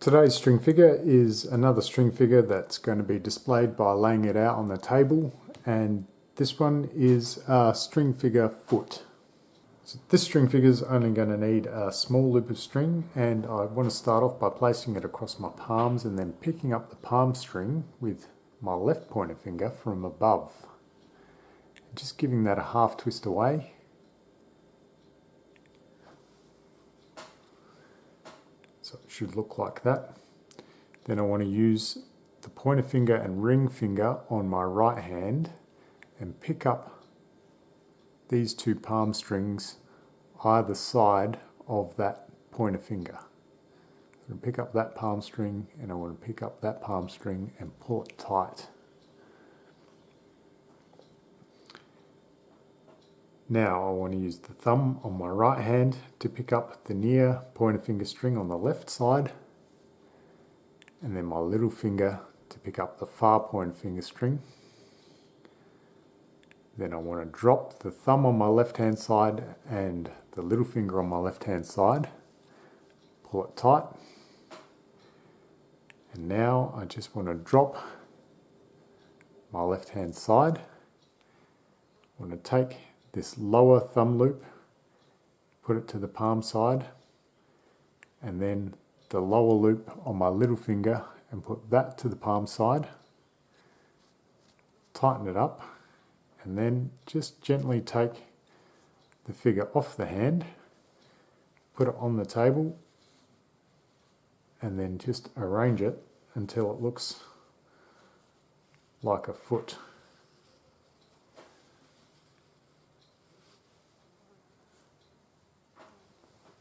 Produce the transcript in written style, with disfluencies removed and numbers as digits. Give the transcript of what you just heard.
Today's string figure is another string figure that's going to be displayed by laying it out on the table, and this one is a string figure foot. So this string figure is only going to need a small loop of string, and I want to start off by placing it across my palms and then picking up the palm string with my left pointer finger from above. Just giving that a half twist away. So it should look like that. Then I want to use the pointer finger and ring finger on my right hand and pick up these two palm strings either side of that pointer finger. So I pick up that palm string and I want to pick up that palm string and pull it tight. Now I want to use the thumb on my right hand to pick up the near pointer finger string on the left side, and then my little finger to pick up the far pointer finger string. Then I want to drop the thumb on my left hand side and the little finger on my left hand side, pull it tight, and now I just want to drop my left hand side. I want to take this lower thumb loop, put it to the palm side, and then the lower loop on my little finger and put that to the palm side, tighten it up, and then just gently take the figure off the hand, put it on the table, and then just arrange it until it looks like a foot.